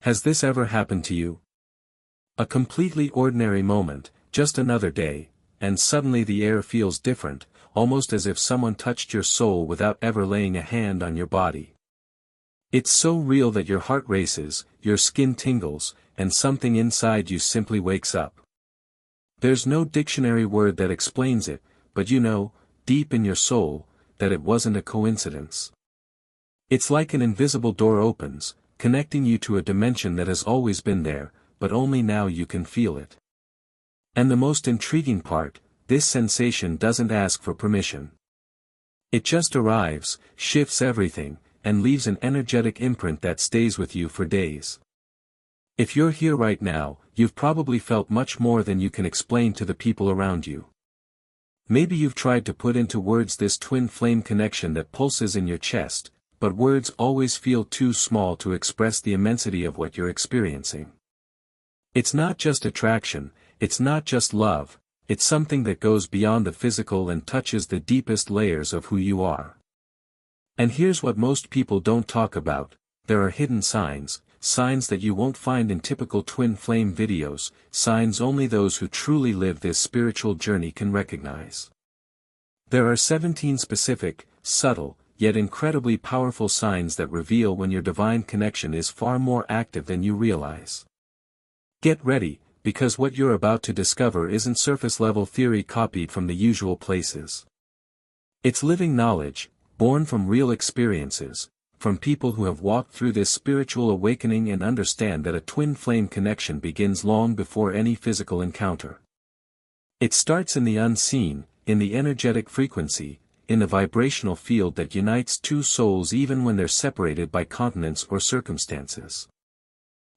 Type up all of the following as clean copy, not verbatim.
Has this ever happened to you? A completely ordinary moment, just another day, and suddenly the air feels different, almost as if someone touched your soul without ever laying a hand on your body. It's so real that your heart races, your skin tingles, and something inside you simply wakes up. There's no dictionary word that explains it, but you know, deep in your soul, that it wasn't a coincidence. It's like an invisible door opens, connecting you to a dimension that has always been there, but only now you can feel it. And the most intriguing part, this sensation doesn't ask for permission. It just arrives, shifts everything, and leaves an energetic imprint that stays with you for days. If you're here right now, you've probably felt much more than you can explain to the people around you. Maybe you've tried to put into words this twin flame connection that pulses in your chest, but words always feel too small to express the immensity of what you're experiencing. It's not just attraction, it's not just love, it's something that goes beyond the physical and touches the deepest layers of who you are. And here's what most people don't talk about: there are hidden signs, signs that you won't find in typical twin flame videos, signs only those who truly live this spiritual journey can recognize. There are 17 specific, subtle, yet incredibly powerful signs that reveal when your divine connection is far more active than you realize. Get ready, because what you're about to discover isn't surface-level theory copied from the usual places. It's living knowledge, born from real experiences, from people who have walked through this spiritual awakening and understand that a twin flame connection begins long before any physical encounter. It starts in the unseen, in the energetic frequency, in the vibrational field that unites two souls even when they're separated by continents or circumstances.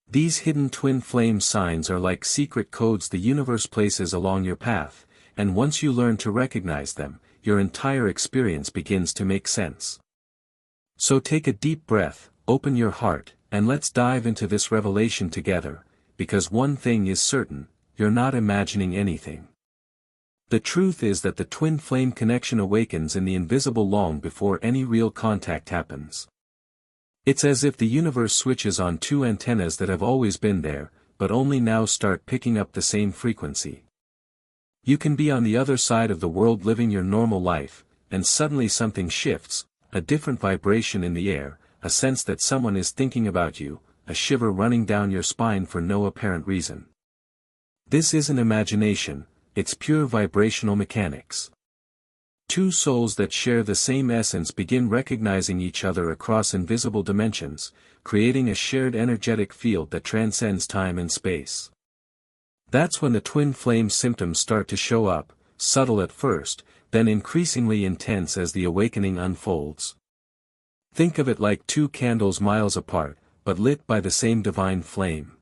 These hidden twin flame signs are like secret codes the universe places along your path, and once you learn to recognize them, your entire experience begins to make sense. So take a deep breath, open your heart, and let's dive into this revelation together, because one thing is certain: you're not imagining anything. The truth is that the twin flame connection awakens in the invisible long before any real contact happens. It's as if the universe switches on two antennas that have always been there, but only now start picking up the same frequency. You can be on the other side of the world living your normal life, and suddenly something shifts, a different vibration in the air, a sense that someone is thinking about you, a shiver running down your spine for no apparent reason. This isn't imagination, it's pure vibrational mechanics. Two souls that share the same essence begin recognizing each other across invisible dimensions, creating a shared energetic field that transcends time and space. That's when the twin flame symptoms start to show up, subtle at first, then increasingly intense as the awakening unfolds. Think of it like two candles miles apart, but lit by the same divine flame.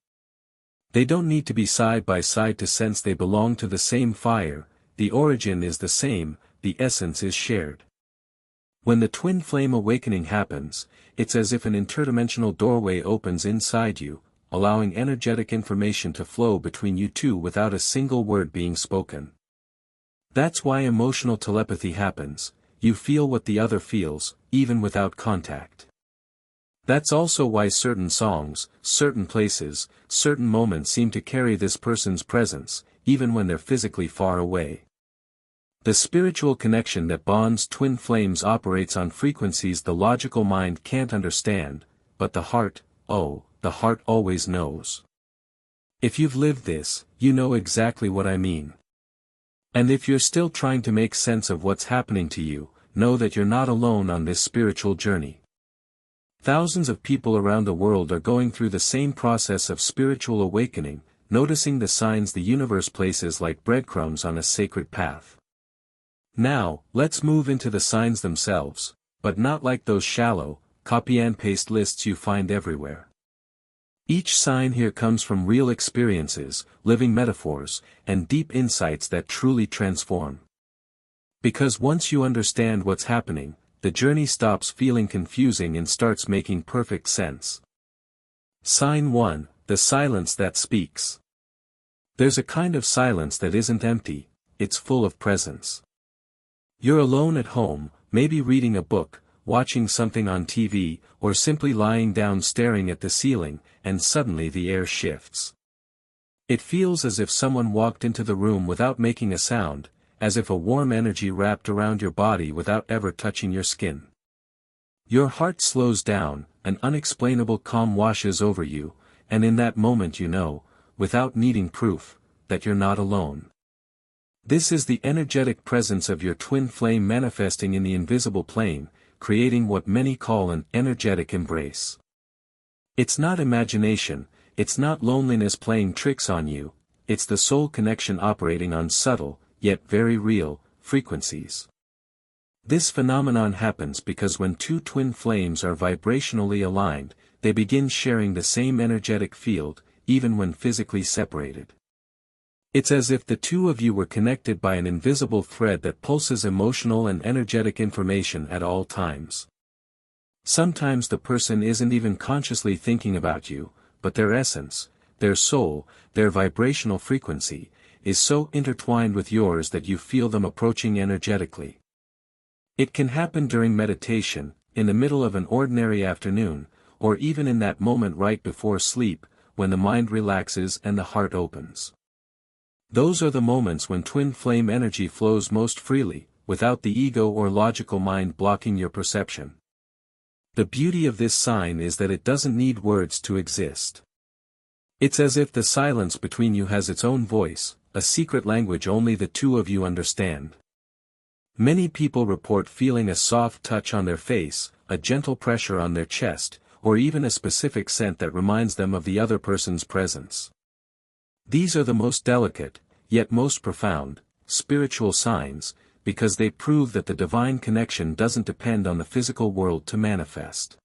They don't need to be side by side to sense they belong to the same fire. The origin is the same, the essence is shared. When the twin flame awakening happens, it's as if an interdimensional doorway opens inside you, allowing energetic information to flow between you two without a single word being spoken. That's why emotional telepathy happens: you feel what the other feels, even without contact. That's also why certain songs, certain places, certain moments seem to carry this person's presence, even when they're physically far away. The spiritual connection that bonds twin flames operates on frequencies the logical mind can't understand, but the heart, oh, the heart always knows. If you've lived this, you know exactly what I mean. And if you're still trying to make sense of what's happening to you, know that you're not alone on this spiritual journey. Thousands of people around the world are going through the same process of spiritual awakening, noticing the signs the universe places like breadcrumbs on a sacred path. Now, let's move into the signs themselves, but not like those shallow, copy-and-paste lists you find everywhere. Each sign here comes from real experiences, living metaphors, and deep insights that truly transform. Because once you understand what's happening, the journey stops feeling confusing and starts making perfect sense. Sign 1, the silence that speaks. There's a kind of silence that isn't empty, it's full of presence. You're alone at home, maybe reading a book, watching something on TV, or simply lying down staring at the ceiling, and suddenly the air shifts. It feels as if someone walked into the room without making a sound, as if a warm energy wrapped around your body without ever touching your skin. Your heart slows down, an unexplainable calm washes over you, and in that moment you know, without needing proof, that you're not alone. This is the energetic presence of your twin flame manifesting in the invisible plane, creating what many call an energetic embrace. It's not imagination, it's not loneliness playing tricks on you, it's the soul connection operating on subtle, yet very real, frequencies. This phenomenon happens because when two twin flames are vibrationally aligned, they begin sharing the same energetic field, even when physically separated. It's as if the two of you were connected by an invisible thread that pulses emotional and energetic information at all times. Sometimes the person isn't even consciously thinking about you, but their essence, their soul, their vibrational frequency, is so intertwined with yours that you feel them approaching energetically. It can happen during meditation, in the middle of an ordinary afternoon, or even in that moment right before sleep, when the mind relaxes and the heart opens. Those are the moments when twin flame energy flows most freely, without the ego or logical mind blocking your perception. The beauty of this sign is that it doesn't need words to exist. It's as if the silence between you has its own voice, a secret language only the two of you understand. Many people report feeling a soft touch on their face, a gentle pressure on their chest, or even a specific scent that reminds them of the other person's presence. These are the most delicate, yet most profound, spiritual signs, because they prove that the divine connection doesn't depend on the physical world to manifest.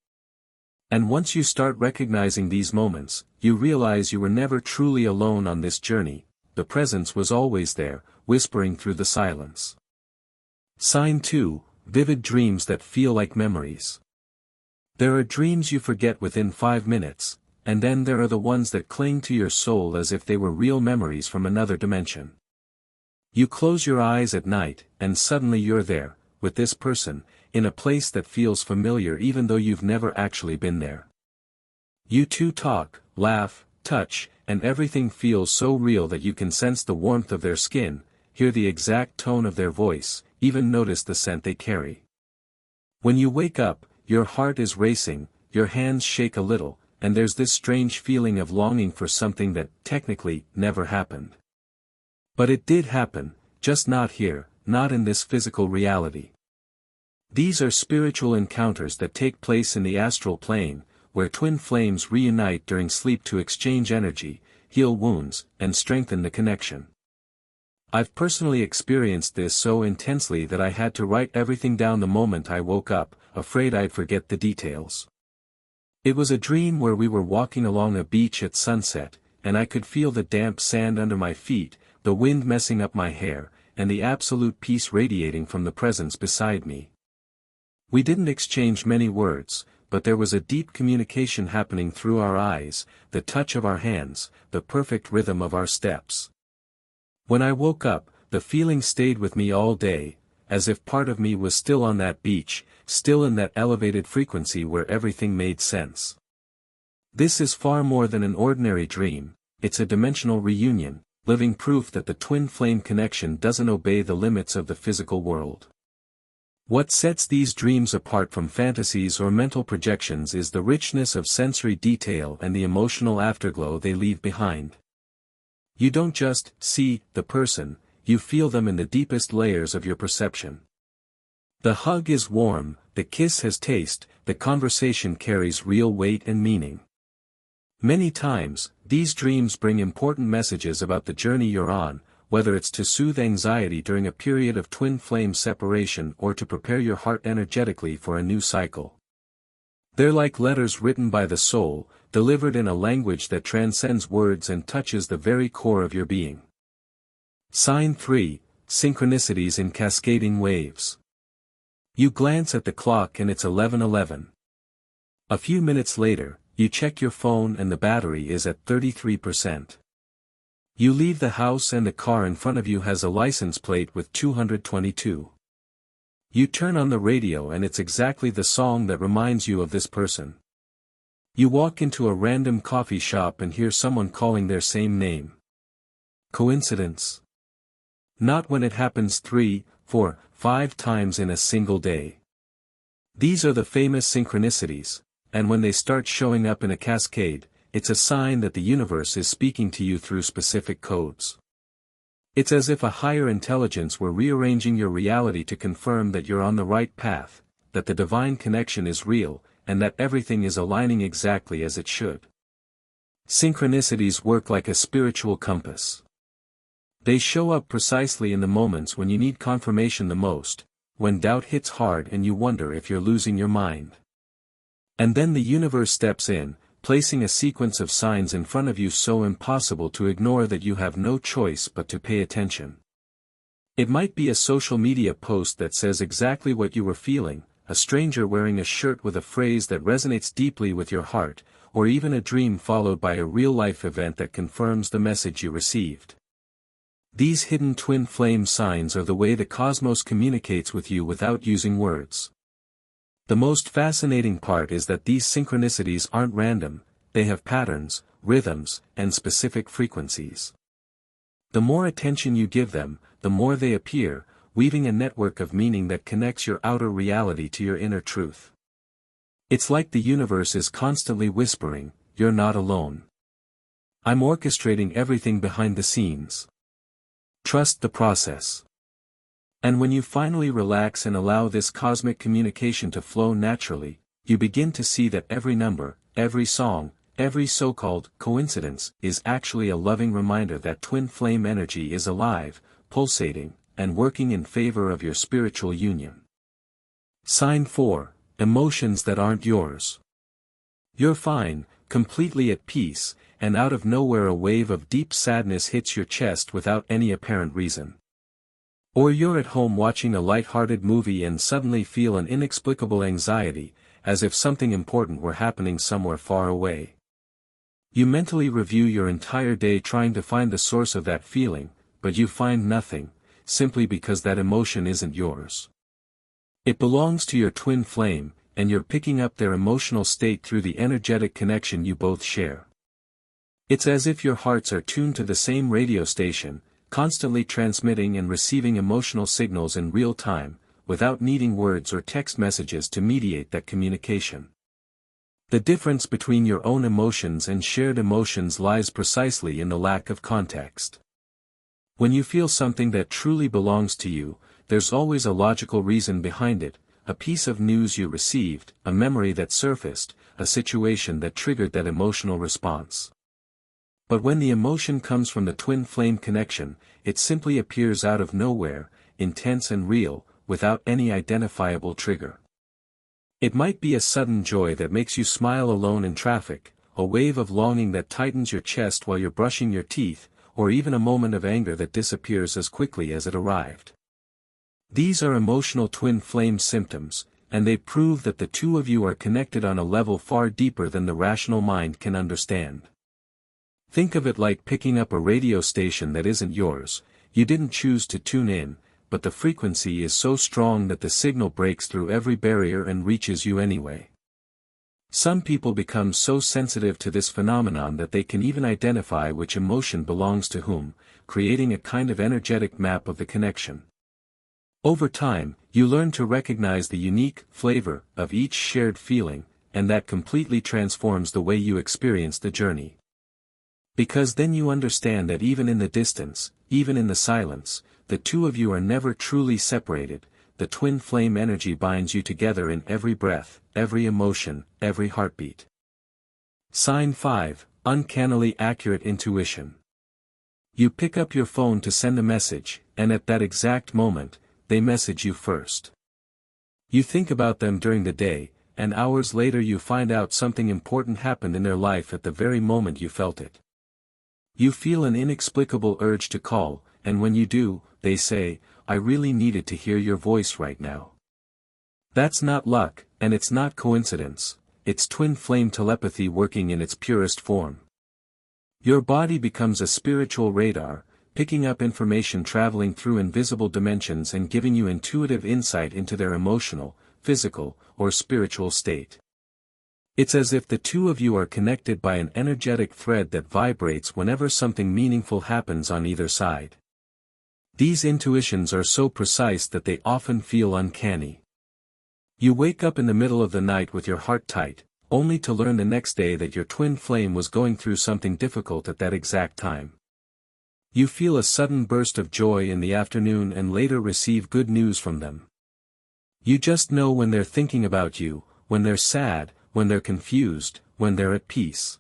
And once you start recognizing these moments, you realize you were never truly alone on this journey, the presence was always there, whispering through the silence. Sign 2, vivid dreams that feel like memories. There are dreams you forget within 5 minutes, and then there are the ones that cling to your soul as if they were real memories from another dimension. You close your eyes at night, and suddenly you're there, with this person, in a place that feels familiar even though you've never actually been there. You two talk, laugh, touch, and everything feels so real that you can sense the warmth of their skin, hear the exact tone of their voice, even notice the scent they carry. When you wake up, your heart is racing, your hands shake a little, and there's this strange feeling of longing for something that, technically, never happened. But it did happen, just not here, not in this physical reality. These are spiritual encounters that take place in the astral plane, where twin flames reunite during sleep to exchange energy, heal wounds, and strengthen the connection. I've personally experienced this so intensely that I had to write everything down the moment I woke up, afraid I'd forget the details. It was a dream where we were walking along a beach at sunset, and I could feel the damp sand under my feet, the wind messing up my hair, and the absolute peace radiating from the presence beside me. We didn't exchange many words, but there was a deep communication happening through our eyes, the touch of our hands, the perfect rhythm of our steps. When I woke up, the feeling stayed with me all day, as if part of me was still on that beach, still in that elevated frequency where everything made sense. This is far more than an ordinary dream, it's a dimensional reunion, living proof that the twin flame connection doesn't obey the limits of the physical world. What sets these dreams apart from fantasies or mental projections is the richness of sensory detail and the emotional afterglow they leave behind. You don't just see the person, you feel them in the deepest layers of your perception. The hug is warm, the kiss has taste, the conversation carries real weight and meaning. Many times, these dreams bring important messages about the journey you're on, whether it's to soothe anxiety during a period of twin flame separation or to prepare your heart energetically for a new cycle. They're like letters written by the soul, delivered in a language that transcends words and touches the very core of your being. Sign 3, Synchronicities in cascading waves. You glance at the clock and it's 11:11. A few minutes later, you check your phone and the battery is at 33%. You leave the house and the car in front of you has a license plate with 222. You turn on the radio and it's exactly the song that reminds you of this person. You walk into a random coffee shop and hear someone calling their same name. Coincidence? Not when it happens 3, 4, 5 times in a single day. These are the famous synchronicities, and when they start showing up in a cascade, it's a sign that the universe is speaking to you through specific codes. It's as if a higher intelligence were rearranging your reality to confirm that you're on the right path, that the divine connection is real, and that everything is aligning exactly as it should. Synchronicities work like a spiritual compass. They show up precisely in the moments when you need confirmation the most, when doubt hits hard and you wonder if you're losing your mind. And then the universe steps in, placing a sequence of signs in front of you so impossible to ignore that you have no choice but to pay attention. It might be a social media post that says exactly what you were feeling, a stranger wearing a shirt with a phrase that resonates deeply with your heart, or even a dream followed by a real-life event that confirms the message you received. These hidden twin flame signs are the way the cosmos communicates with you without using words. The most fascinating part is that these synchronicities aren't random, they have patterns, rhythms, and specific frequencies. The more attention you give them, the more they appear, weaving a network of meaning that connects your outer reality to your inner truth. It's like the universe is constantly whispering, "You're not alone. I'm orchestrating everything behind the scenes. Trust the process." And when you finally relax and allow this cosmic communication to flow naturally, you begin to see that every number, every song, every so-called coincidence is actually a loving reminder that twin flame energy is alive, pulsating, and working in favor of your spiritual union. Sign 4, emotions that aren't yours. You're fine, completely at peace, and out of nowhere a wave of deep sadness hits your chest without any apparent reason. Or you're at home watching a light-hearted movie and suddenly feel an inexplicable anxiety, as if something important were happening somewhere far away. You mentally review your entire day trying to find the source of that feeling, but you find nothing, simply because that emotion isn't yours. It belongs to your twin flame, and you're picking up their emotional state through the energetic connection you both share. It's as if your hearts are tuned to the same radio station, constantly transmitting and receiving emotional signals in real time, without needing words or text messages to mediate that communication. The difference between your own emotions and shared emotions lies precisely in the lack of context. When you feel something that truly belongs to you, there's always a logical reason behind it, a piece of news you received, a memory that surfaced, a situation that triggered that emotional response. But when the emotion comes from the twin flame connection, it simply appears out of nowhere, intense and real, without any identifiable trigger. It might be a sudden joy that makes you smile alone in traffic, a wave of longing that tightens your chest while you're brushing your teeth, or even a moment of anger that disappears as quickly as it arrived. These are emotional twin flame symptoms, and they prove that the two of you are connected on a level far deeper than the rational mind can understand. Think of it like picking up a radio station that isn't yours. You didn't choose to tune in, but the frequency is so strong that the signal breaks through every barrier and reaches you anyway. Some people become so sensitive to this phenomenon that they can even identify which emotion belongs to whom, creating a kind of energetic map of the connection. Over time, you learn to recognize the unique flavor of each shared feeling, and that completely transforms the way you experience the journey. Because then you understand that even in the distance, even in the silence, the two of you are never truly separated. The twin flame energy binds you together in every breath, every emotion, every heartbeat. Sign 5, uncannily accurate intuition. You pick up your phone to send a message, and at that exact moment, they message you first. You think about them during the day, and hours later you find out something important happened in their life at the very moment you felt it. You feel an inexplicable urge to call, and when you do, they say, "I really needed to hear your voice right now." That's not luck, and it's not coincidence, it's twin flame telepathy working in its purest form. Your body becomes a spiritual radar, picking up information traveling through invisible dimensions and giving you intuitive insight into their emotional, physical, or spiritual state. It's as if the two of you are connected by an energetic thread that vibrates whenever something meaningful happens on either side. These intuitions are so precise that they often feel uncanny. You wake up in the middle of the night with your heart tight, only to learn the next day that your twin flame was going through something difficult at that exact time. You feel a sudden burst of joy in the afternoon and later receive good news from them. You just know when they're thinking about you, when they're sad, when they're confused, when they're at peace.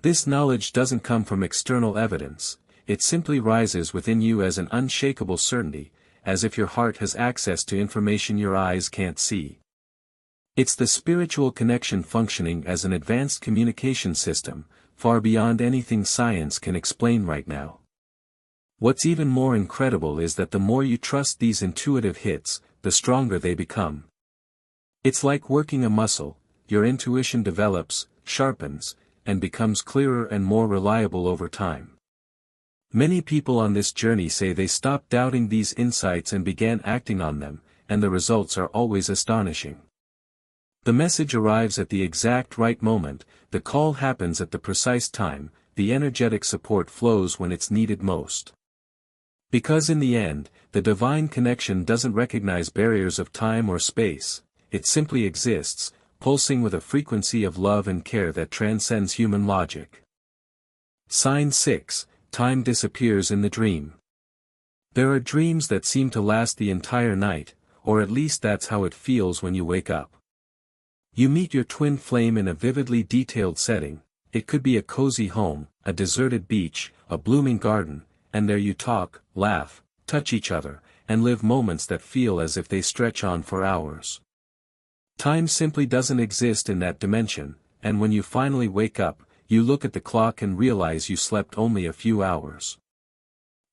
This knowledge doesn't come from external evidence, it simply rises within you as an unshakable certainty, as if your heart has access to information your eyes can't see. It's the spiritual connection functioning as an advanced communication system, far beyond anything science can explain right now. What's even more incredible is that the more you trust these intuitive hits, the stronger they become. It's like working a muscle, your intuition develops, sharpens, and becomes clearer and more reliable over time. Many people on this journey say they stopped doubting these insights and began acting on them, and the results are always astonishing. The message arrives at the exact right moment, the call happens at the precise time, the energetic support flows when it's needed most. Because in the end, the divine connection doesn't recognize barriers of time or space, it simply exists, pulsing with a frequency of love and care that transcends human logic. Sign 6, time disappears in the dream. There are dreams that seem to last the entire night, or at least that's how it feels when you wake up. You meet your twin flame in a vividly detailed setting, it could be a cozy home, a deserted beach, a blooming garden, and there you talk, laugh, touch each other, and live moments that feel as if they stretch on for hours. Time simply doesn't exist in that dimension, and when you finally wake up, you look at the clock and realize you slept only a few hours.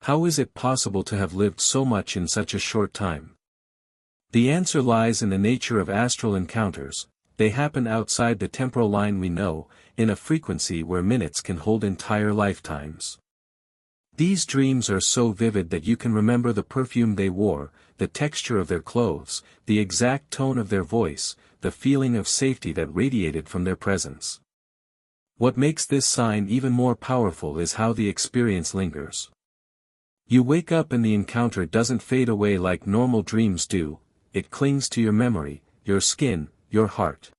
How is it possible to have lived so much in such a short time? The answer lies in the nature of astral encounters. They happen outside the temporal line we know, in a frequency where minutes can hold entire lifetimes. These dreams are so vivid that you can remember the perfume they wore, the texture of their clothes, the exact tone of their voice, the feeling of safety that radiated from their presence. What makes this sign even more powerful is how the experience lingers. You wake up and the encounter doesn't fade away like normal dreams do, it clings to your memory, your skin, your heart.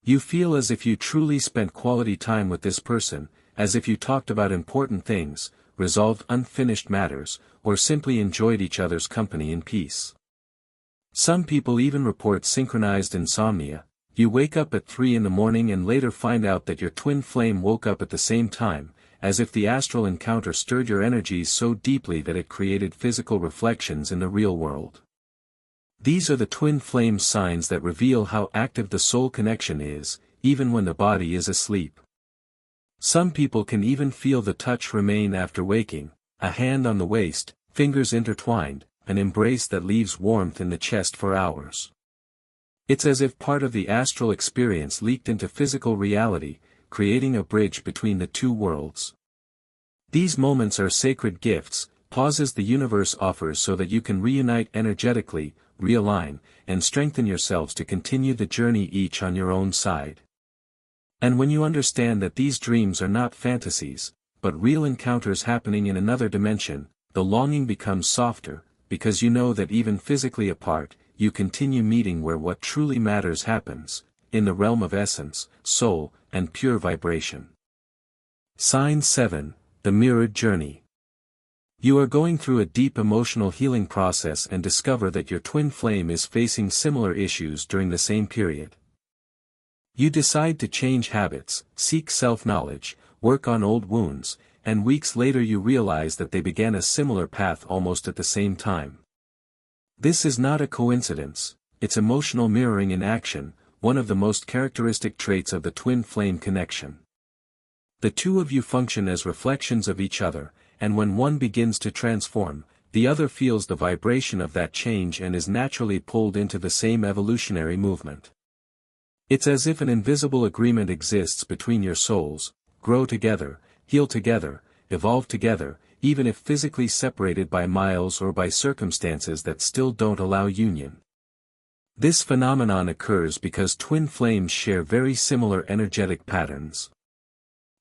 You feel as if you truly spent quality time with this person, as if you talked about important things, resolved unfinished matters, or simply enjoyed each other's company in peace. Some people even report synchronized insomnia. You wake up at 3 in the morning and later find out that your twin flame woke up at the same time, as if the astral encounter stirred your energies so deeply that it created physical reflections in the real world. These are the twin flame signs that reveal how active the soul connection is, even when the body is asleep. Some people can even feel the touch remain after waking, a hand on the waist, fingers intertwined, an embrace that leaves warmth in the chest for hours. It's as if part of the astral experience leaked into physical reality, creating a bridge between the two worlds. These moments are sacred gifts, pauses the universe offers so that you can reunite energetically, realign, and strengthen yourselves to continue the journey each on your own side. And when you understand that these dreams are not fantasies, but real encounters happening in another dimension, the longing becomes softer, because you know that even physically apart, you continue meeting where what truly matters happens, in the realm of essence, soul, and pure vibration. Sign 7, the mirrored journey. You are going through a deep emotional healing process and discover that your twin flame is facing similar issues during the same period. You decide to change habits, seek self-knowledge, work on old wounds, and weeks later you realize that they began a similar path almost at the same time. This is not a coincidence, it's emotional mirroring in action, one of the most characteristic traits of the twin flame connection. The two of you function as reflections of each other, and when one begins to transform, the other feels the vibration of that change and is naturally pulled into the same evolutionary movement. It's as if an invisible agreement exists between your souls: grow together, heal together, evolve together, even if physically separated by miles or by circumstances that still don't allow union. This phenomenon occurs because twin flames share very similar energetic patterns.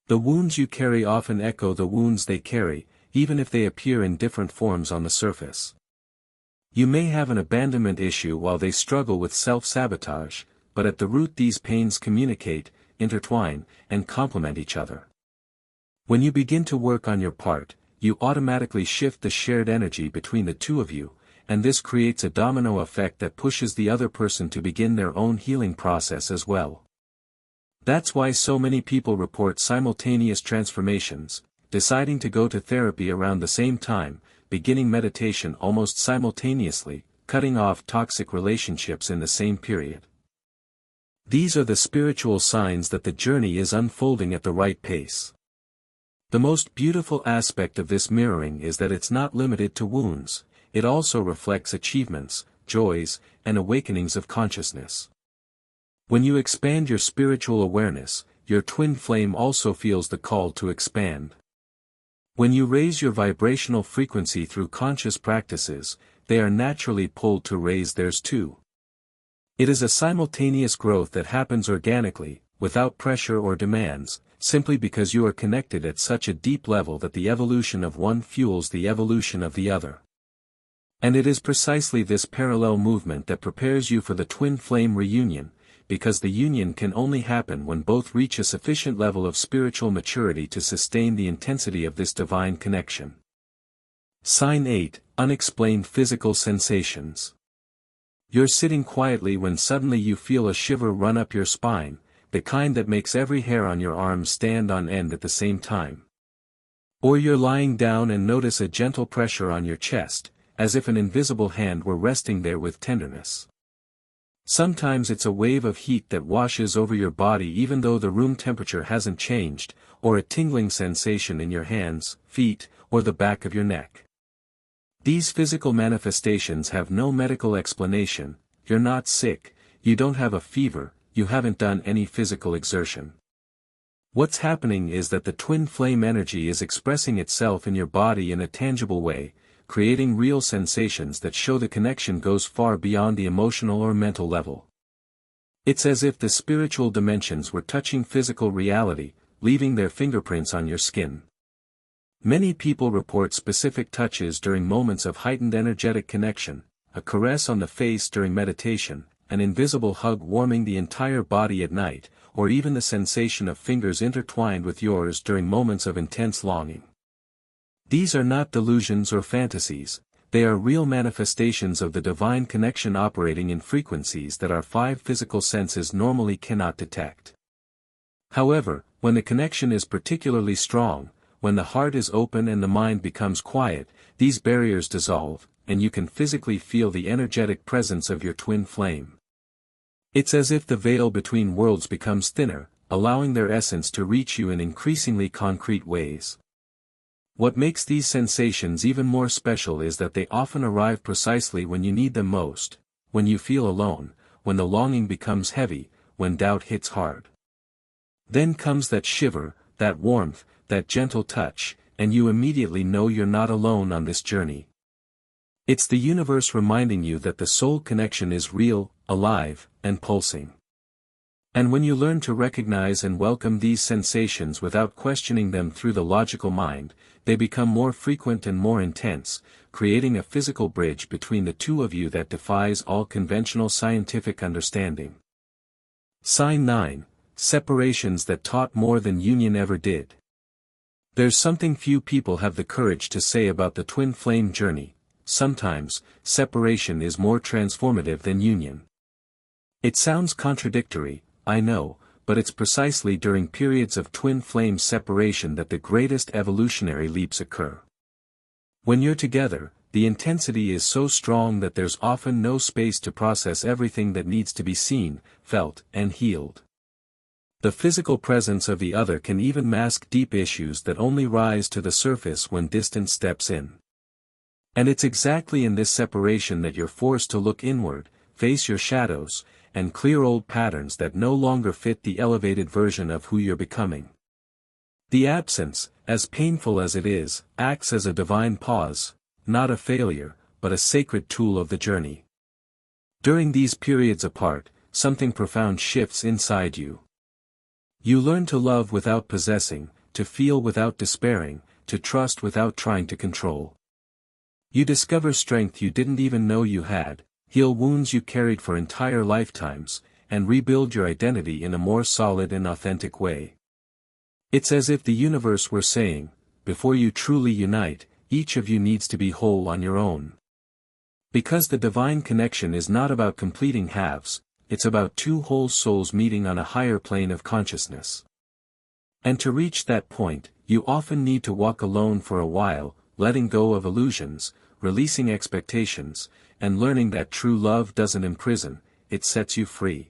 The wounds you carry often echo the wounds they carry, even if they appear in different forms on the surface. You may have an abandonment issue while they struggle with self-sabotage, but at the root these pains communicate, intertwine, and complement each other. When you begin to work on your part, you automatically shift the shared energy between the two of you, and this creates a domino effect that pushes the other person to begin their own healing process as well. That's why so many people report simultaneous transformations, deciding to go to therapy around the same time, beginning meditation almost simultaneously, cutting off toxic relationships in the same period. These are the spiritual signs that the journey is unfolding at the right pace. The most beautiful aspect of this mirroring is that it's not limited to wounds, it also reflects achievements, joys, and awakenings of consciousness. When you expand your spiritual awareness, your twin flame also feels the call to expand. When you raise your vibrational frequency through conscious practices, they are naturally pulled to raise theirs too. It is a simultaneous growth that happens organically, without pressure or demands, simply because you are connected at such a deep level that the evolution of one fuels the evolution of the other. And it is precisely this parallel movement that prepares you for the twin flame reunion, because the union can only happen when both reach a sufficient level of spiritual maturity to sustain the intensity of this divine connection. Sign 8, Unexplained Physical Sensations. You're sitting quietly when suddenly you feel a shiver run up your spine, the kind that makes every hair on your arm stand on end at the same time. Or you're lying down and notice a gentle pressure on your chest, as if an invisible hand were resting there with tenderness. Sometimes it's a wave of heat that washes over your body even though the room temperature hasn't changed, or a tingling sensation in your hands, feet, or the back of your neck. These physical manifestations have no medical explanation. You're not sick, you don't have a fever, you haven't done any physical exertion. What's happening is that the twin flame energy is expressing itself in your body in a tangible way, creating real sensations that show the connection goes far beyond the emotional or mental level. It's as if the spiritual dimensions were touching physical reality, leaving their fingerprints on your skin. Many people report specific touches during moments of heightened energetic connection, a caress on the face during meditation, an invisible hug warming the entire body at night, or even the sensation of fingers intertwined with yours during moments of intense longing. These are not delusions or fantasies, they are real manifestations of the divine connection operating in frequencies that our five physical senses normally cannot detect. However, when the connection is particularly strong, when the heart is open and the mind becomes quiet, these barriers dissolve, and you can physically feel the energetic presence of your twin flame. It's as if the veil between worlds becomes thinner, allowing their essence to reach you in increasingly concrete ways. What makes these sensations even more special is that they often arrive precisely when you need them most, when you feel alone, when the longing becomes heavy, when doubt hits hard. Then comes that shiver, that warmth, that gentle touch, and you immediately know you're not alone on this journey. It's the universe reminding you that the soul connection is real, alive, and pulsing. And when you learn to recognize and welcome these sensations without questioning them through the logical mind, they become more frequent and more intense, creating a physical bridge between the two of you that defies all conventional scientific understanding. Sign 9, Separations that taught more than union ever did. There's something few people have the courage to say about the twin flame journey. Sometimes, separation is more transformative than union. It sounds contradictory, I know, but it's precisely during periods of twin flame separation that the greatest evolutionary leaps occur. When you're together, the intensity is so strong that there's often no space to process everything that needs to be seen, felt, and healed. The physical presence of the other can even mask deep issues that only rise to the surface when distance steps in. And it's exactly in this separation that you're forced to look inward, face your shadows, and clear old patterns that no longer fit the elevated version of who you're becoming. The absence, as painful as it is, acts as a divine pause, not a failure, but a sacred tool of the journey. During these periods apart, something profound shifts inside you. You learn to love without possessing, to feel without despairing, to trust without trying to control. You discover strength you didn't even know you had, heal wounds you carried for entire lifetimes, and rebuild your identity in a more solid and authentic way. It's as if the universe were saying, before you truly unite, each of you needs to be whole on your own. Because the divine connection is not about completing halves, it's about two whole souls meeting on a higher plane of consciousness. And to reach that point, you often need to walk alone for a while, letting go of illusions, releasing expectations, and learning that true love doesn't imprison, it sets you free.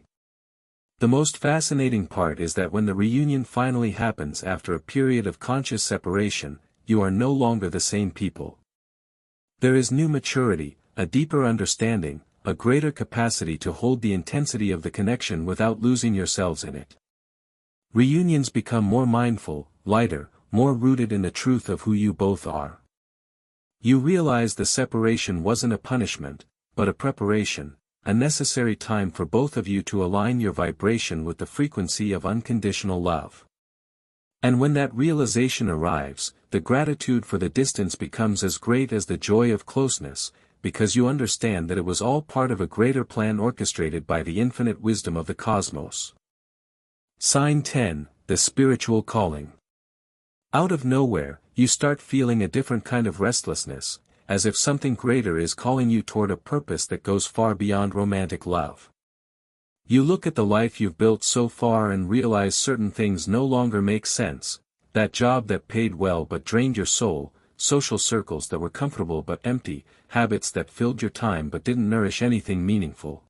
The most fascinating part is that when the reunion finally happens after a period of conscious separation, you are no longer the same people. There is new maturity, a deeper understanding, a greater capacity to hold the intensity of the connection without losing yourselves in it. Reunions become more mindful, lighter, more rooted in the truth of who you both are. You realize the separation wasn't a punishment, but a preparation, a necessary time for both of you to align your vibration with the frequency of unconditional love. And when that realization arrives, the gratitude for the distance becomes as great as the joy of closeness, because you understand that it was all part of a greater plan orchestrated by the infinite wisdom of the cosmos. Sign 10, the spiritual calling. Out of nowhere, you start feeling a different kind of restlessness, as if something greater is calling you toward a purpose that goes far beyond romantic love. You look at the life you've built so far and realize certain things no longer make sense, that job that paid well but drained your soul, social circles that were comfortable but empty, habits that filled your time but didn't nourish anything meaningful.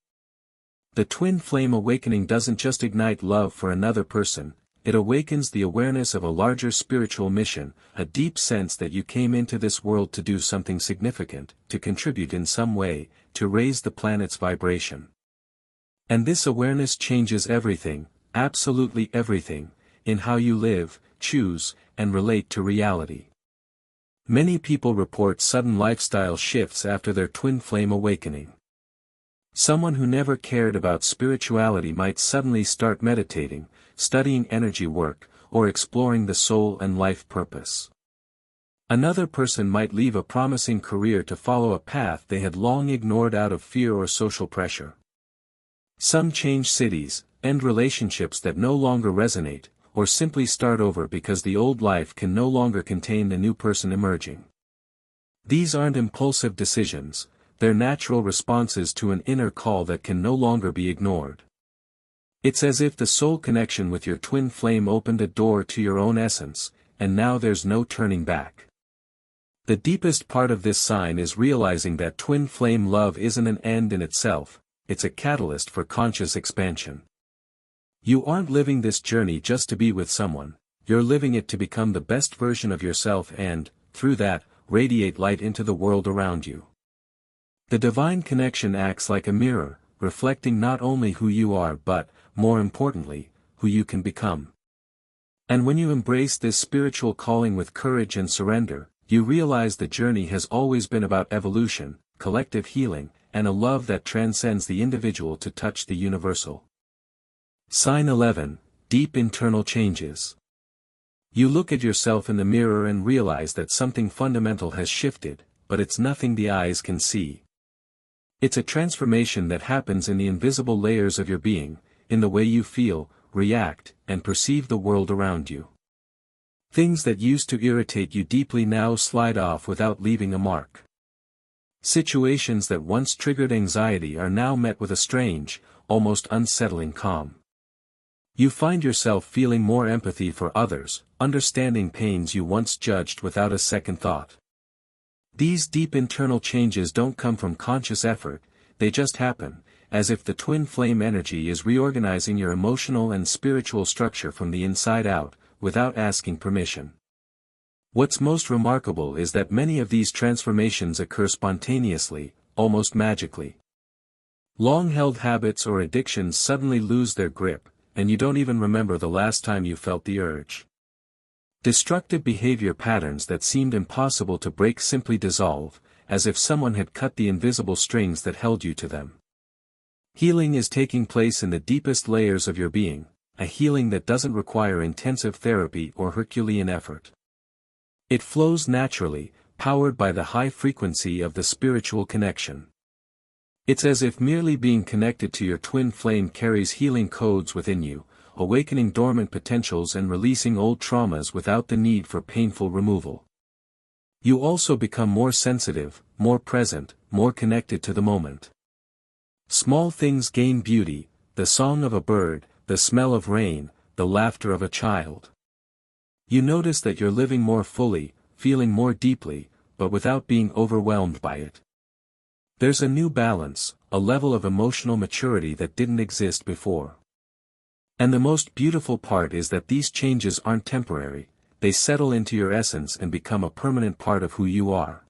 The twin flame awakening doesn't just ignite love for another person, it awakens the awareness of a larger spiritual mission, a deep sense that you came into this world to do something significant, to contribute in some way, to raise the planet's vibration. And this awareness changes everything, absolutely everything, in how you live, choose, and relate to reality. Many people report sudden lifestyle shifts after their twin flame awakening. Someone who never cared about spirituality might suddenly start meditating, studying energy work, or exploring the soul and life purpose. Another person might leave a promising career to follow a path they had long ignored out of fear or social pressure. Some change cities, end relationships that no longer resonate, or simply start over because the old life can no longer contain the new person emerging. These aren't impulsive decisions, they're natural responses to an inner call that can no longer be ignored. It's as if the soul connection with your twin flame opened a door to your own essence, and now there's no turning back. The deepest part of this sign is realizing that twin flame love isn't an end in itself, it's a catalyst for conscious expansion. You aren't living this journey just to be with someone, you're living it to become the best version of yourself and, through that, radiate light into the world around you. The divine connection acts like a mirror, reflecting not only who you are but, more importantly, who you can become. And when you embrace this spiritual calling with courage and surrender, you realize the journey has always been about evolution, collective healing, and a love that transcends the individual to touch the universal. Sign 11, deep internal changes. You look at yourself in the mirror and realize that something fundamental has shifted, but it's nothing the eyes can see. It's a transformation that happens in the invisible layers of your being, in the way you feel, react, and perceive the world around you. Things that used to irritate you deeply now slide off without leaving a mark. Situations that once triggered anxiety are now met with a strange, almost unsettling calm. You find yourself feeling more empathy for others, understanding pains you once judged without a second thought. These deep internal changes don't come from conscious effort, they just happen, as if the twin flame energy is reorganizing your emotional and spiritual structure from the inside out, without asking permission. What's most remarkable is that many of these transformations occur spontaneously, almost magically. Long-held habits or addictions suddenly lose their grip, and you don't even remember the last time you felt the urge. Destructive behavior patterns that seemed impossible to break simply dissolve, as if someone had cut the invisible strings that held you to them. Healing is taking place in the deepest layers of your being, a healing that doesn't require intensive therapy or Herculean effort. It flows naturally, powered by the high frequency of the spiritual connection. It's as if merely being connected to your twin flame carries healing codes within you, awakening dormant potentials and releasing old traumas without the need for painful removal. You also become more sensitive, more present, more connected to the moment. Small things gain beauty, the song of a bird, the smell of rain, the laughter of a child. You notice that you're living more fully, feeling more deeply, but without being overwhelmed by it. There's a new balance, a level of emotional maturity that didn't exist before. And the most beautiful part is that these changes aren't temporary, they settle into your essence and become a permanent part of who you are.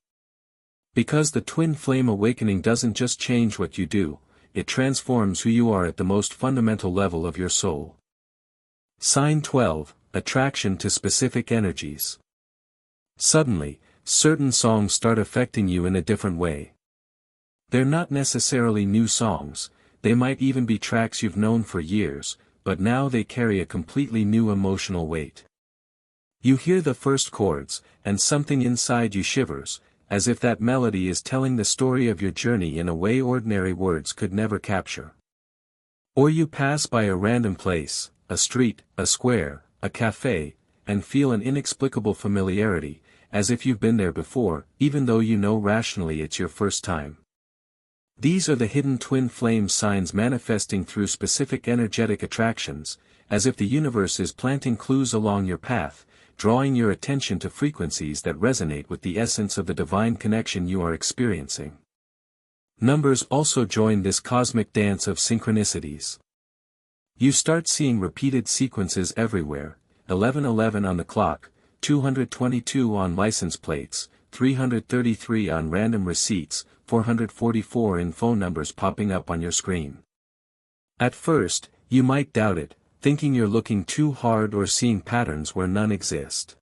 Because the twin flame awakening doesn't just change what you do, it transforms who you are at the most fundamental level of your soul. Sign 12, Attraction to specific energies. Suddenly, certain songs start affecting you in a different way. They're not necessarily new songs, they might even be tracks you've known for years, but now they carry a completely new emotional weight. You hear the first chords, and something inside you shivers, as if that melody is telling the story of your journey in a way ordinary words could never capture. Or you pass by a random place, a street, a square, a cafe, and feel an inexplicable familiarity, as if you've been there before, even though you know rationally it's your first time. These are the hidden twin flame signs manifesting through specific energetic attractions, as if the universe is planting clues along your path, drawing your attention to frequencies that resonate with the essence of the divine connection you are experiencing. Numbers also join this cosmic dance of synchronicities. You start seeing repeated sequences everywhere, 1111 on the clock, 222 on license plates, 333 on random receipts, 444 in phone numbers popping up on your screen. At first, you might doubt it, thinking you're looking too hard or seeing patterns where none exist.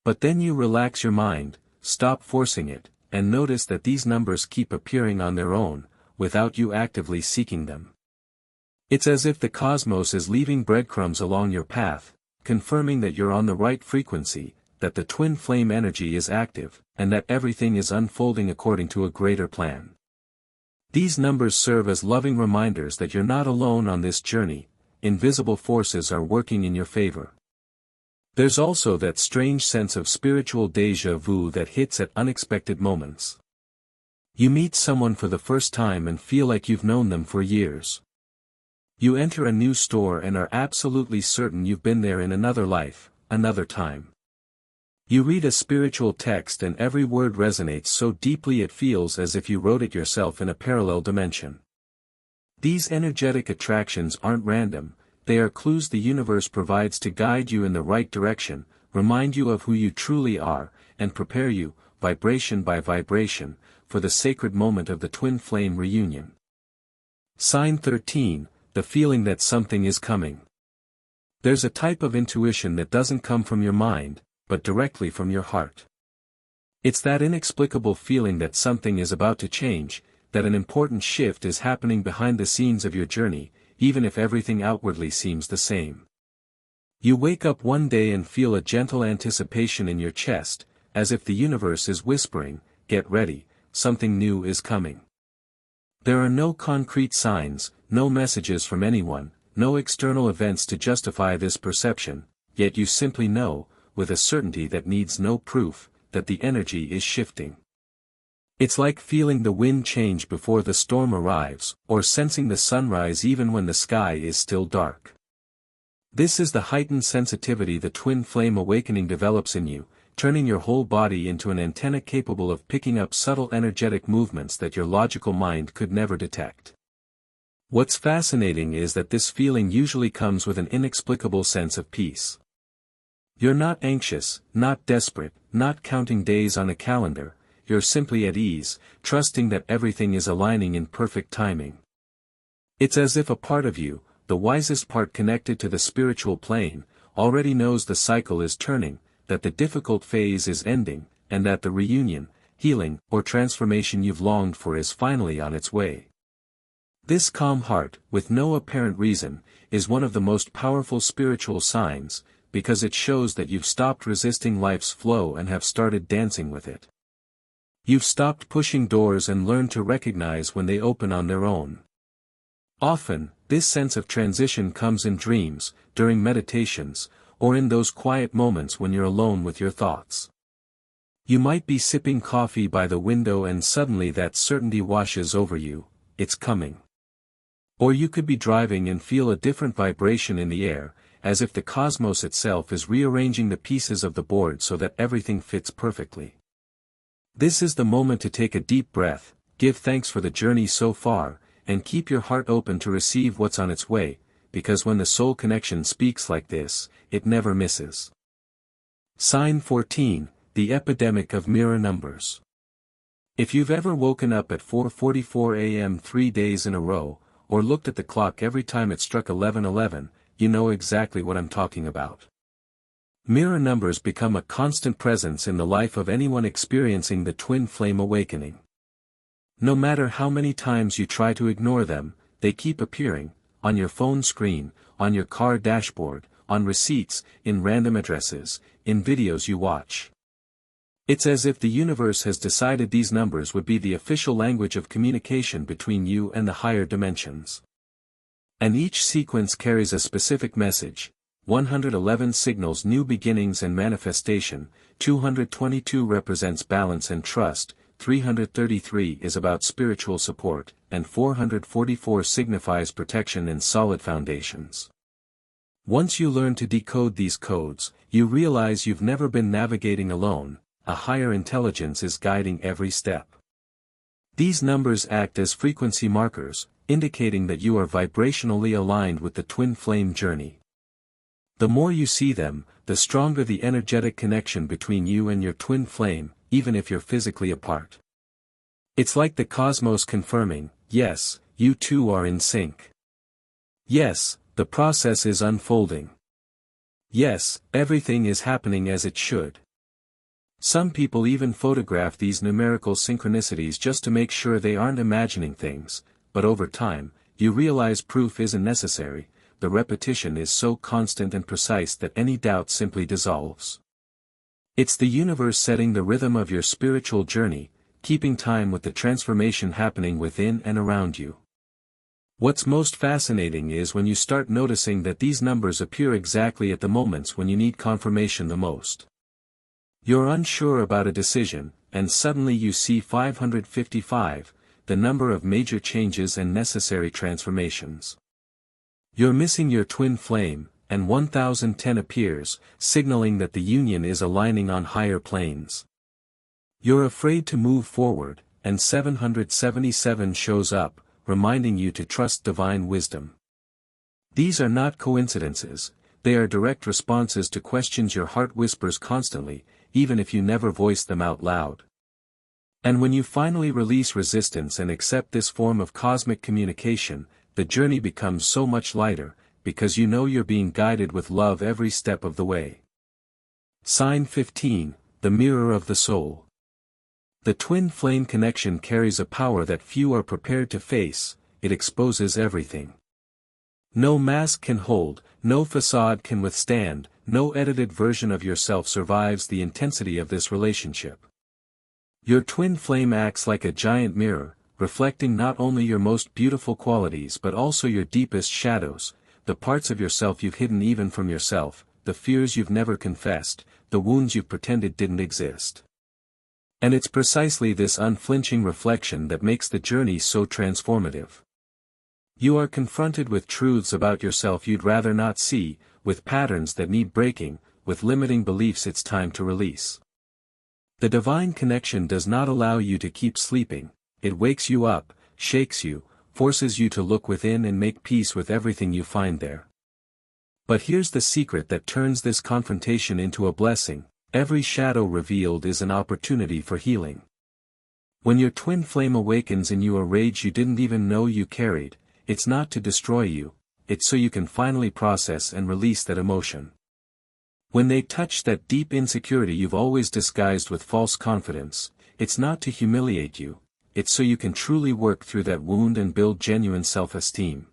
But then you relax your mind, stop forcing it, and notice that these numbers keep appearing on their own, without you actively seeking them. It's as if the cosmos is leaving breadcrumbs along your path, confirming that you're on the right frequency, that the twin flame energy is active, and that everything is unfolding according to a greater plan. These numbers serve as loving reminders that you're not alone on this journey, invisible forces are working in your favor. There's also that strange sense of spiritual déjà vu that hits at unexpected moments. You meet someone for the first time and feel like you've known them for years. You enter a new store and are absolutely certain you've been there in another life, another time. You read a spiritual text and every word resonates so deeply it feels as if you wrote it yourself in a parallel dimension. These energetic attractions aren't random, they are clues the universe provides to guide you in the right direction, remind you of who you truly are, and prepare you, vibration by vibration, for the sacred moment of the twin flame reunion. Sign 13, the feeling that something is coming. There's a type of intuition that doesn't come from your mind, but directly from your heart. It's that inexplicable feeling that something is about to change, that an important shift is happening behind the scenes of your journey, even if everything outwardly seems the same. You wake up one day and feel a gentle anticipation in your chest, as if the universe is whispering, "Get ready, something new is coming." There are no concrete signs, no messages from anyone, no external events to justify this perception, yet you simply know, with a certainty that needs no proof, that the energy is shifting. It's like feeling the wind change before the storm arrives, or sensing the sunrise even when the sky is still dark. This is the heightened sensitivity the twin flame awakening develops in you, turning your whole body into an antenna capable of picking up subtle energetic movements that your logical mind could never detect. What's fascinating is that this feeling usually comes with an inexplicable sense of peace. You're not anxious, not desperate, not counting days on a calendar, you're simply at ease, trusting that everything is aligning in perfect timing. It's as if a part of you, the wisest part connected to the spiritual plane, already knows the cycle is turning, that the difficult phase is ending, and that the reunion, healing, or transformation you've longed for is finally on its way. This calm heart, with no apparent reason, is one of the most powerful spiritual signs, because it shows that you've stopped resisting life's flow and have started dancing with it. You've stopped pushing doors and learned to recognize when they open on their own. Often, this sense of transition comes in dreams, during meditations, or in those quiet moments when you're alone with your thoughts. You might be sipping coffee by the window and suddenly that certainty washes over you, it's coming. Or you could be driving and feel a different vibration in the air, as if the cosmos itself is rearranging the pieces of the board so that everything fits perfectly. This is the moment to take a deep breath, give thanks for the journey so far, and keep your heart open to receive what's on its way, because when the soul connection speaks like this, it never misses. Sign 14, the epidemic of mirror numbers. If you've ever woken up at 4:44 a.m. 3 days in a row, or looked at the clock every time it struck 11:11, you know exactly what I'm talking about. Mirror numbers become a constant presence in the life of anyone experiencing the twin flame awakening. No matter how many times you try to ignore them, they keep appearing, on your phone screen, on your car dashboard, on receipts, in random addresses, in videos you watch. It's as if the universe has decided these numbers would be the official language of communication between you and the higher dimensions. And each sequence carries a specific message. 111 signals new beginnings and manifestation, 222 represents balance and trust, 333 is about spiritual support, and 444 signifies protection and solid foundations. Once you learn to decode these codes, you realize you've never been navigating alone, a higher intelligence is guiding every step. These numbers act as frequency markers, indicating that you are vibrationally aligned with the twin flame journey. The more you see them, the stronger the energetic connection between you and your twin flame, even if you're physically apart. It's like the cosmos confirming, yes, you two are in sync. Yes, the process is unfolding. Yes, everything is happening as it should. Some people even photograph these numerical synchronicities just to make sure they aren't imagining things, but over time, you realize proof isn't necessary. The repetition is so constant and precise that any doubt simply dissolves. It's the universe setting the rhythm of your spiritual journey, keeping time with the transformation happening within and around you. What's most fascinating is when you start noticing that these numbers appear exactly at the moments when you need confirmation the most. You're unsure about a decision, and suddenly you see 555, the number of major changes and necessary transformations. You're missing your twin flame, and 1010 appears, signaling that the union is aligning on higher planes. You're afraid to move forward, and 777 shows up, reminding you to trust divine wisdom. These are not coincidences, they are direct responses to questions your heart whispers constantly, even if you never voice them out loud. And when you finally release resistance and accept this form of cosmic communication, the journey becomes so much lighter, because you know you're being guided with love every step of the way. Sign 15, the mirror of the soul. The twin flame connection carries a power that few are prepared to face, it exposes everything. No mask can hold, no facade can withstand, no edited version of yourself survives the intensity of this relationship. Your twin flame acts like a giant mirror, reflecting not only your most beautiful qualities but also your deepest shadows, the parts of yourself you've hidden even from yourself, the fears you've never confessed, the wounds you've pretended didn't exist. And it's precisely this unflinching reflection that makes the journey so transformative. You are confronted with truths about yourself you'd rather not see, with patterns that need breaking, with limiting beliefs it's time to release. The divine connection does not allow you to keep sleeping, it wakes you up, shakes you, forces you to look within and make peace with everything you find there. But here's the secret that turns this confrontation into a blessing: every shadow revealed is an opportunity for healing. When your twin flame awakens in you a rage you didn't even know you carried, it's not to destroy you, it's so you can finally process and release that emotion. When they touch that deep insecurity you've always disguised with false confidence, it's not to humiliate you, it's so you can truly work through that wound and build genuine self-esteem.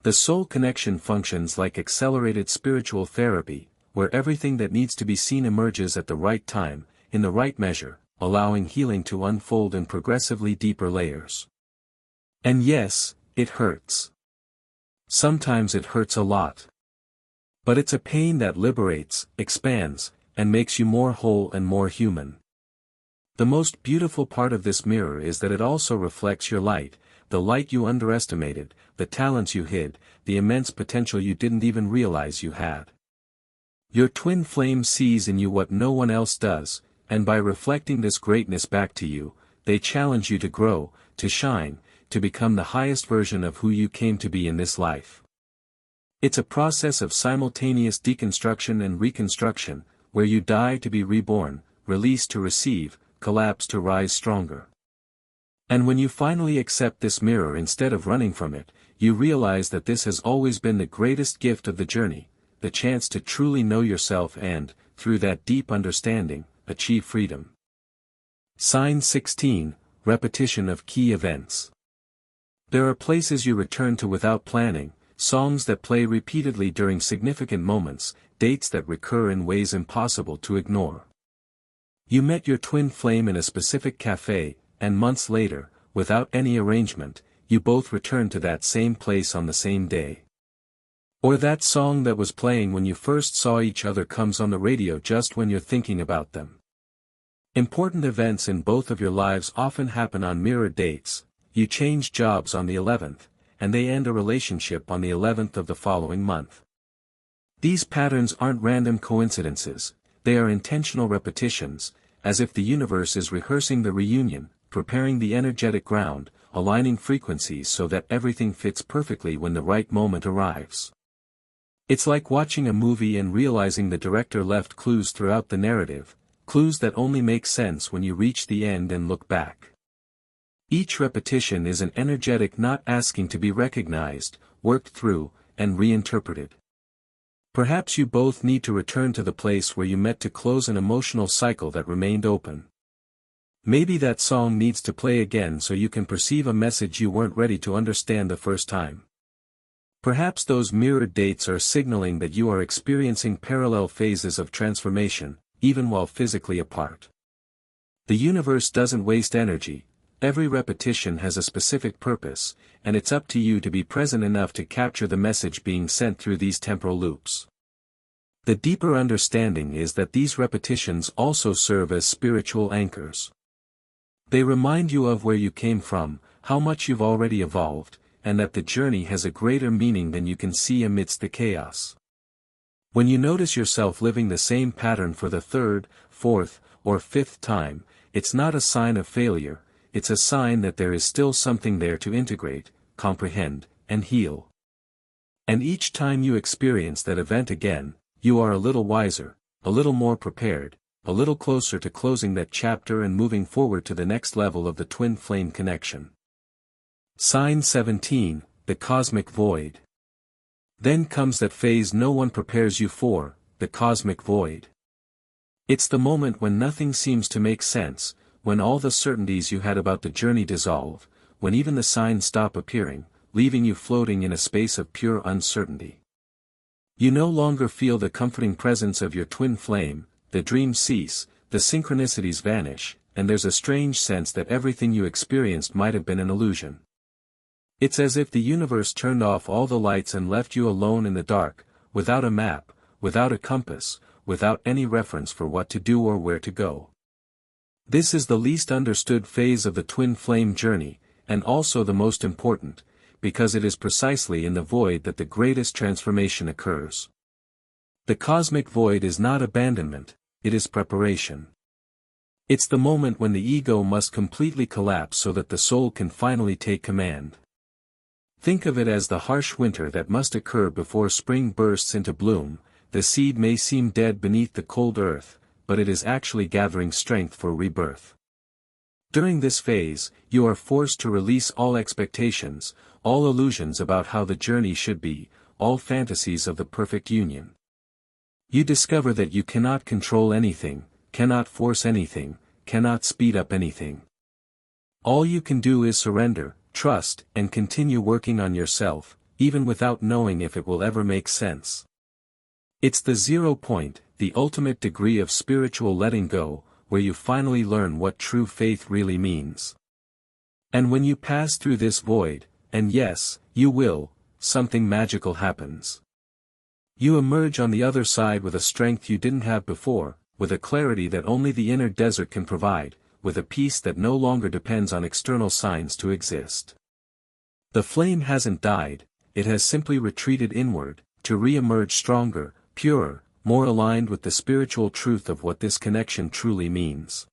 The soul connection functions like accelerated spiritual therapy, where everything that needs to be seen emerges at the right time, in the right measure, allowing healing to unfold in progressively deeper layers. And yes, it hurts. Sometimes it hurts a lot. But it's a pain that liberates, expands, and makes you more whole and more human. The most beautiful part of this mirror is that it also reflects your light, the light you underestimated, the talents you hid, the immense potential you didn't even realize you had. Your twin flame sees in you what no one else does, and by reflecting this greatness back to you, they challenge you to grow, to shine, to become the highest version of who you came to be in this life. It's a process of simultaneous deconstruction and reconstruction, where you die to be reborn, release to receive, collapse to rise stronger. And when you finally accept this mirror instead of running from it, you realize that this has always been the greatest gift of the journey, the chance to truly know yourself and, through that deep understanding, achieve freedom. Sign 16, Repetition of Key Events. There are places you return to without planning, songs that play repeatedly during significant moments, dates that recur in ways impossible to ignore. You met your twin flame in a specific cafe, and months later, without any arrangement, you both return to that same place on the same day. Or that song that was playing when you first saw each other comes on the radio just when you're thinking about them. Important events in both of your lives often happen on mirrored dates. You change jobs on the 11th, and they end a relationship on the 11th of the following month. These patterns aren't random coincidences, they are intentional repetitions, as if the universe is rehearsing the reunion, preparing the energetic ground, aligning frequencies so that everything fits perfectly when the right moment arrives. It's like watching a movie and realizing the director left clues throughout the narrative, clues that only make sense when you reach the end and look back. Each repetition is an energetic knot asking to be recognized, worked through, and reinterpreted. Perhaps you both need to return to the place where you met to close an emotional cycle that remained open. Maybe that song needs to play again so you can perceive a message you weren't ready to understand the first time. Perhaps those mirrored dates are signaling that you are experiencing parallel phases of transformation, even while physically apart. The universe doesn't waste energy. Every repetition has a specific purpose, and it's up to you to be present enough to capture the message being sent through these temporal loops. The deeper understanding is that these repetitions also serve as spiritual anchors. They remind you of where you came from, how much you've already evolved, and that the journey has a greater meaning than you can see amidst the chaos. When you notice yourself living the same pattern for the third, fourth, or fifth time, it's not a sign of failure, it's a sign that there is still something there to integrate, comprehend, and heal. And each time you experience that event again, you are a little wiser, a little more prepared, a little closer to closing that chapter and moving forward to the next level of the twin flame connection. Sign 17, the Cosmic Void. Then comes that phase no one prepares you for, the cosmic void. It's the moment when nothing seems to make sense, when all the certainties you had about the journey dissolve, when even the signs stop appearing, leaving you floating in a space of pure uncertainty. You no longer feel the comforting presence of your twin flame, the dreams cease, the synchronicities vanish, and there's a strange sense that everything you experienced might have been an illusion. It's as if the universe turned off all the lights and left you alone in the dark, without a map, without a compass, without any reference for what to do or where to go. This is the least understood phase of the twin flame journey, and also the most important, because it is precisely in the void that the greatest transformation occurs. The cosmic void is not abandonment, it is preparation. It's the moment when the ego must completely collapse so that the soul can finally take command. Think of it as the harsh winter that must occur before spring bursts into bloom. The seed may seem dead beneath the cold earth, but it is actually gathering strength for rebirth. During this phase, you are forced to release all expectations, all illusions about how the journey should be, all fantasies of the perfect union. You discover that you cannot control anything, cannot force anything, cannot speed up anything. All you can do is surrender, trust, and continue working on yourself, even without knowing if it will ever make sense. It's the 0 point, the ultimate degree of spiritual letting go, where you finally learn what true faith really means. And when you pass through this void, and yes, you will, something magical happens. You emerge on the other side with a strength you didn't have before, with a clarity that only the inner desert can provide, with a peace that no longer depends on external signs to exist. The flame hasn't died, it has simply retreated inward, to re-emerge stronger, purer, more aligned with the spiritual truth of what this connection truly means.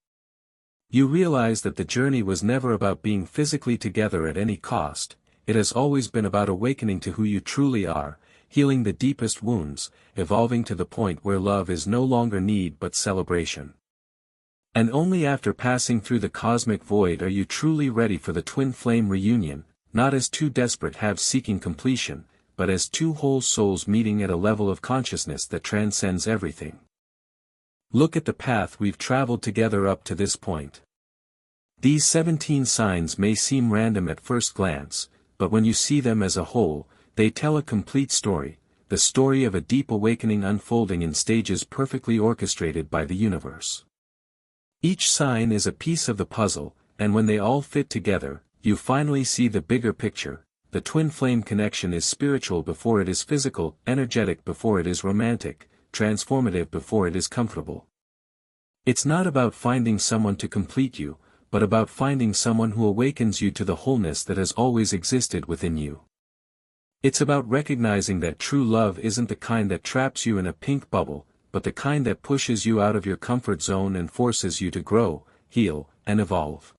You realize that the journey was never about being physically together at any cost, it has always been about awakening to who you truly are, healing the deepest wounds, evolving to the point where love is no longer need but celebration. And only after passing through the cosmic void are you truly ready for the twin flame reunion, not as two desperate halves seeking completion, but as two whole souls meeting at a level of consciousness that transcends everything. Look at the path we've traveled together up to this point. These 17 signs may seem random at first glance, but when you see them as a whole, they tell a complete story, the story of a deep awakening unfolding in stages perfectly orchestrated by the universe. Each sign is a piece of the puzzle, and when they all fit together, you finally see the bigger picture. The twin flame connection is spiritual before it is physical, energetic before it is romantic, transformative before it is comfortable. It's not about finding someone to complete you, but about finding someone who awakens you to the wholeness that has always existed within you. It's about recognizing that true love isn't the kind that traps you in a pink bubble, but the kind that pushes you out of your comfort zone and forces you to grow, heal, and evolve.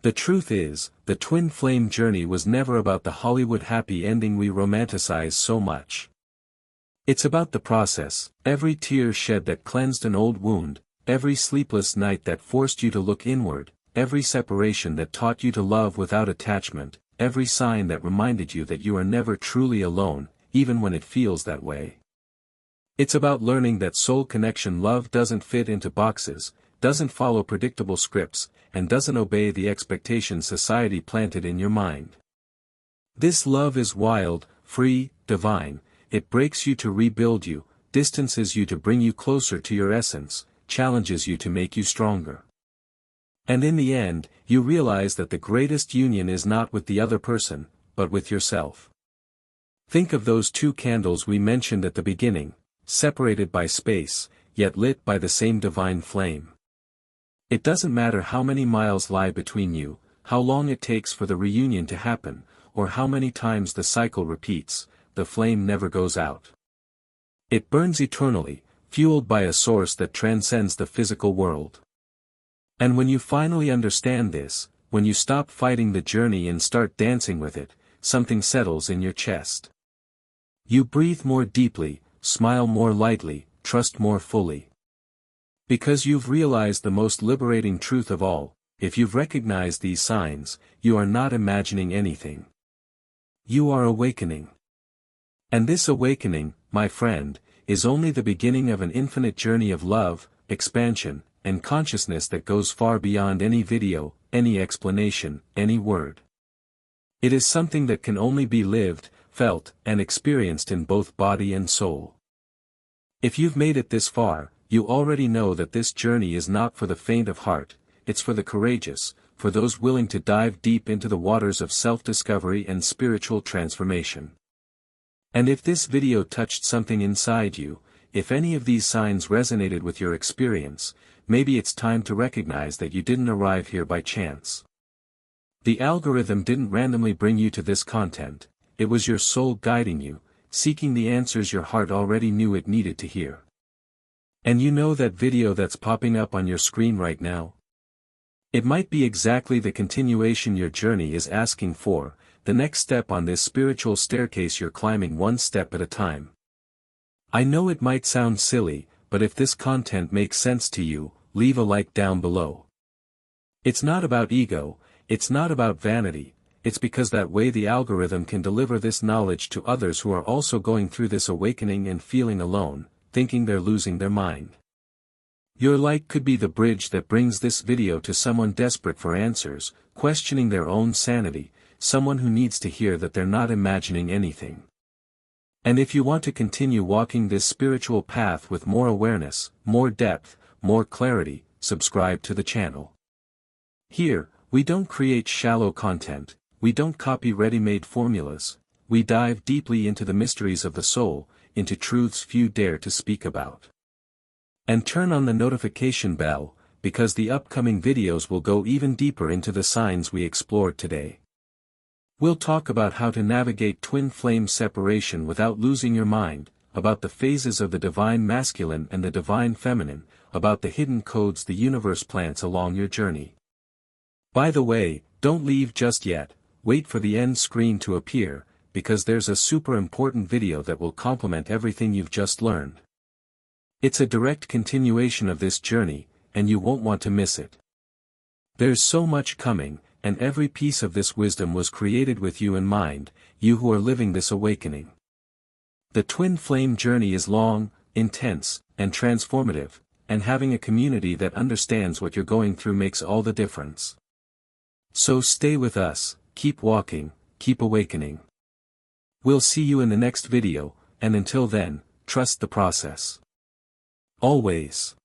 The truth is, the twin flame journey was never about the Hollywood happy ending we romanticize so much. It's about the process, every tear shed that cleansed an old wound, every sleepless night that forced you to look inward, every separation that taught you to love without attachment, every sign that reminded you that you are never truly alone, even when it feels that way. It's about learning that soul connection love doesn't fit into boxes, doesn't follow predictable scripts, and doesn't obey the expectations society planted in your mind. This love is wild, free, divine, it breaks you to rebuild you, distances you to bring you closer to your essence, challenges you to make you stronger. And in the end, you realize that the greatest union is not with the other person, but with yourself. Think of those two candles we mentioned at the beginning, separated by space, yet lit by the same divine flame. It doesn't matter how many miles lie between you, how long it takes for the reunion to happen, or how many times the cycle repeats, the flame never goes out. It burns eternally, fueled by a source that transcends the physical world. And when you finally understand this, when you stop fighting the journey and start dancing with it, something settles in your chest. You breathe more deeply, smile more lightly, trust more fully. Because you've realized the most liberating truth of all, if you've recognized these signs, you are not imagining anything. You are awakening. And this awakening, my friend, is only the beginning of an infinite journey of love, expansion, and consciousness that goes far beyond any video, any explanation, any word. It is something that can only be lived, felt, and experienced in both body and soul. If you've made it this far, you already know that this journey is not for the faint of heart, it's for the courageous, for those willing to dive deep into the waters of self-discovery and spiritual transformation. And if this video touched something inside you, if any of these signs resonated with your experience, maybe it's time to recognize that you didn't arrive here by chance. The algorithm didn't randomly bring you to this content, it was your soul guiding you, seeking the answers your heart already knew it needed to hear. And you know that video that's popping up on your screen right now? It might be exactly the continuation your journey is asking for, the next step on this spiritual staircase you're climbing one step at a time. I know it might sound silly, but if this content makes sense to you, leave a like down below. It's not about ego, it's not about vanity, it's because that way the algorithm can deliver this knowledge to others who are also going through this awakening and feeling alone, thinking they're losing their mind. Your like could be the bridge that brings this video to someone desperate for answers, questioning their own sanity, someone who needs to hear that they're not imagining anything. And if you want to continue walking this spiritual path with more awareness, more depth, more clarity, subscribe to the channel. Here, we don't create shallow content, we don't copy ready-made formulas, we dive deeply into the mysteries of the soul, into truths few dare to speak about. And turn on the notification bell, because the upcoming videos will go even deeper into the signs we explored today. We'll talk about how to navigate twin flame separation without losing your mind, about the phases of the divine masculine and the divine feminine, about the hidden codes the universe plants along your journey. By the way, don't leave just yet, wait for the end screen to appear, because there's a super important video that will complement everything you've just learned. It's a direct continuation of this journey, and you won't want to miss it. There's so much coming, and every piece of this wisdom was created with you in mind, you who are living this awakening. The twin flame journey is long, intense, and transformative, and having a community that understands what you're going through makes all the difference. So stay with us, keep walking, keep awakening. We'll see you in the next video, and until then, trust the process. Always.